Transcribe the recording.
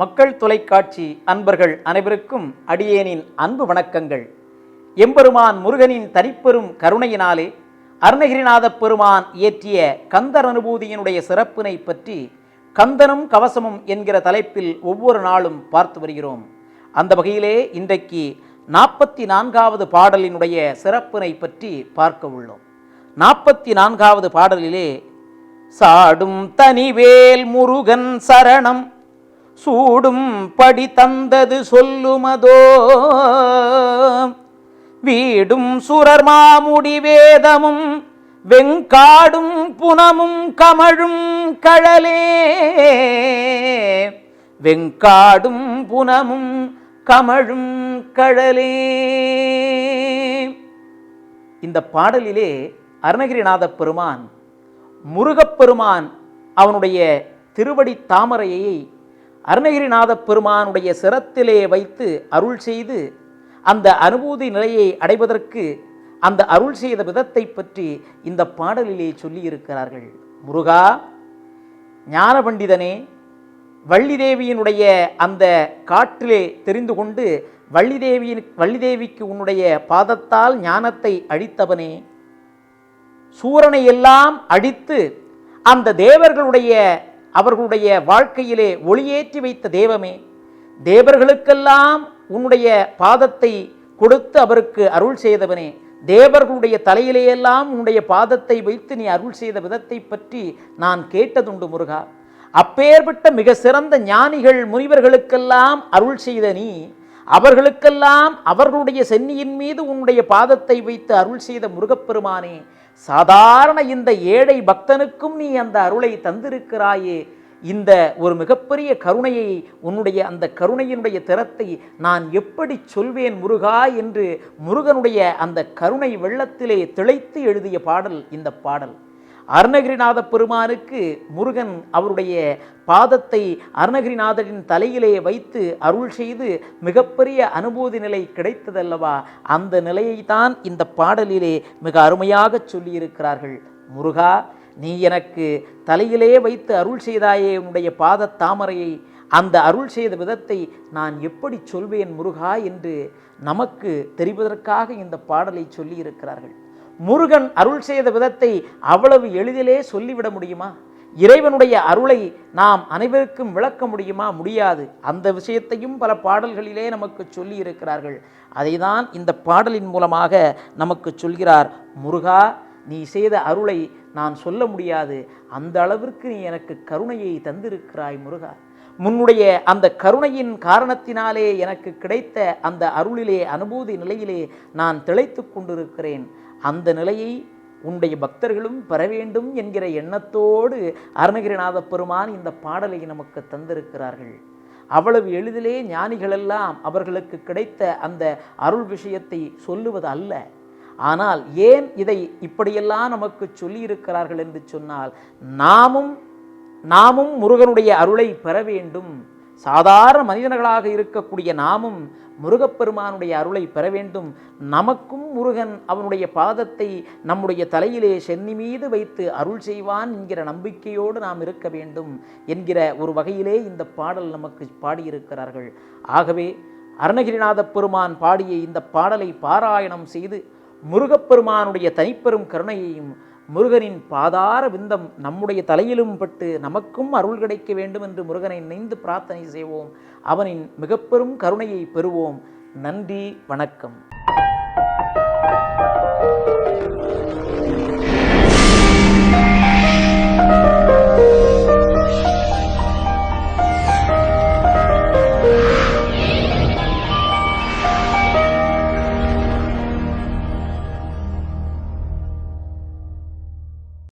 மக்கள் தொலைக்காட்சி அன்பர்கள் அனைவருக்கும் அடியேனின் அன்பு வணக்கங்கள். எம்பெருமான் முருகனின் தனிப்பெரும் கருணையினாலே அருணகிரிநாத பெருமான் இயற்றிய கந்தர் அனுபூதியினுடைய சிறப்பினை பற்றி கந்தனும் கவசமும் என்கிற தலைப்பில் ஒவ்வொரு நாளும் பார்த்து வருகிறோம். அந்த வகையிலே இன்றைக்கு 44வது பாடலினுடைய சிறப்பினை பற்றி பார்க்க உள்ளோம். 44வது பாடலிலே சாடும் தனிவேல் முருகன் சரணம் சூடும் படி தந்தது சொல்லுமதோ வீடும் சுரர் மாமுடி வேதமும் வெங்காடும் புனமும் கமழும் கழலே வெங்காடும் புனமும் கமழும் கழலே. இந்த பாடலிலே அருணகிரிநாத பெருமான் முருகப்பெருமான் அவனுடைய திருவடி தாமரையை அருணகிரிநாத பெருமானுடைய சிரத்திலே வைத்து அருள் செய்து அந்த அனுபூதி நிலையை அடைவதற்கு அந்த அருள் செய்த விதத்தை பற்றி இந்த பாடலிலே சொல்லியிருக்கிறார்கள். முருகா, ஞான பண்டிதனே, வள்ளிதேவியினுடைய அந்த காற்றிலே தெரிந்து கொண்டு வள்ளிதேவிக்கு உன்னுடைய பாதத்தால் ஞானத்தை அழித்தவனே, சூரனை எல்லாம் அழித்து அந்த தேவர்களுடைய அவர்களுடைய வாழ்க்கையிலே ஒளியேற்றி வைத்த தெய்வமே, தேவர்களுக்கெல்லாம் உன்னுடைய பாதத்தை கொடுத்து அவருக்கு அருள் செய்தவனே, தேவர்களுடைய தலையிலேயெல்லாம் உன்னுடைய பாதத்தை வைத்து நீ அருள் செய்த விதத்தை பற்றி நான் கேட்டதுண்டு முருகா. அப்பேற்பட்ட மிக சிறந்த ஞானிகள் முனிவர்களுக்கெல்லாம் அருள் செய்த நீ அவர்களுக்கெல்லாம் அவர்களுடைய சென்னியின் மீது உன்னுடைய பாதத்தை வைத்து அருள் செய்த முருகப்பெருமானே, சாதாரண இந்த ஏழை பக்தனுக்கும் நீ அந்த அருளை தந்திருக்கிறாயே. இந்த ஒரு மிகப்பெரிய கருணையை, உன்னுடைய அந்த கருணையினுடைய திறத்தை நான் எப்படி சொல்வேன் முருகா என்று முருகனுடைய அந்த கருணை வெள்ளத்திலே திளைத்து எழுதிய பாடல் இந்த பாடல். அருணகிரிநாத பெருமானுக்கு முருகன் அவருடைய பாதத்தை அருணகிரிநாதரின் தலையிலே வைத்து அருள் செய்து மிகப்பெரிய அனுபூதி நிலை கிடைத்ததல்லவா, அந்த நிலையை தான் இந்த பாடலிலே மிக அருமையாக சொல்லியிருக்கிறார்கள். முருகா, நீ எனக்கு தலையிலே வைத்து அருள் செய்தாயே உன்னுடைய பாத தாமரையை, அந்த அருள் செய்த விதத்தை நான் எப்படி சொல்வேன் முருகா என்று நமக்கு தெரிவதற்காக இந்த பாடலை சொல்லியிருக்கிறார்கள். முருகன் அருள் செய்த விதத்தை அவ்வளவு எளிதிலே சொல்லிவிட முடியுமா? இறைவனுடைய அருளை நாம் அனைவருக்கும் விளக்க முடியுமா? முடியாது. அந்த விஷயத்தையும் பல பாடல்களிலே நமக்கு சொல்லி இருக்கிறார்கள். அதை தான் இந்த பாடலின் மூலமாக நமக்கு சொல்கிறார். முருகா, நீ செய்த அருளை நான் சொல்ல முடியாது, அந்த அளவிற்கு நீ எனக்கு கருணையை தந்திருக்கிறாய் முருகா. முன்னுடைய அந்த கருணையின் காரணத்தினாலே எனக்கு கிடைத்த அந்த அருளிலே அனுபூதி நிலையிலே நான் திளைத்து கொண்டிருக்கிறேன். அந்த நிலையை உன்னுடைய பக்தர்களும் பெற வேண்டும் என்கிற எண்ணத்தோடு அருணகிரிநாத பெருமான் இந்த பாடலை நமக்கு தந்திருக்கிறார்கள். அவ்வளவு எளிதிலே ஞானிகளெல்லாம் அவர்களுக்கு கிடைத்த அந்த அருள் விஷயத்தை சொல்லுவது அல்ல. ஆனால் ஏன் இதை இப்படியெல்லாம் நமக்கு சொல்லியிருக்கிறார்கள் என்று சொன்னால், நாமும் முருகனுடைய அருளை பெற வேண்டும். சாதாரண மனிதர்களாக இருக்கக்கூடிய நாமும் முருகப்பெருமானுடைய அருளை பெற வேண்டும். நமக்கும் முருகன் அவனுடைய பாதத்தை நம்முடைய தலையிலே சென்னி மீது வைத்து அருள் செய்வான் என்கிற நம்பிக்கையோடு நாம் இருக்க வேண்டும் என்கிற ஒரு வகையிலே இந்த பாடல் நமக்கு பாடியிருக்கிறார்கள். ஆகவே அருணகிரிநாத பெருமான் பாடிய இந்த பாடலை பாராயணம் செய்து முருகப்பெருமானுடைய தனிப்பெரும் கருணையையும் முருகனின் பாதார விந்தம் நம்முடைய தலையிலும் பட்டு நமக்கும் அருள் கிடைக்க வேண்டும் என்று முருகனை நினைந்து பிரார்த்தனை செய்வோம். அவனின் மிகப்பெரும் கருணையை பெறுவோம். நன்றி, வணக்கம்.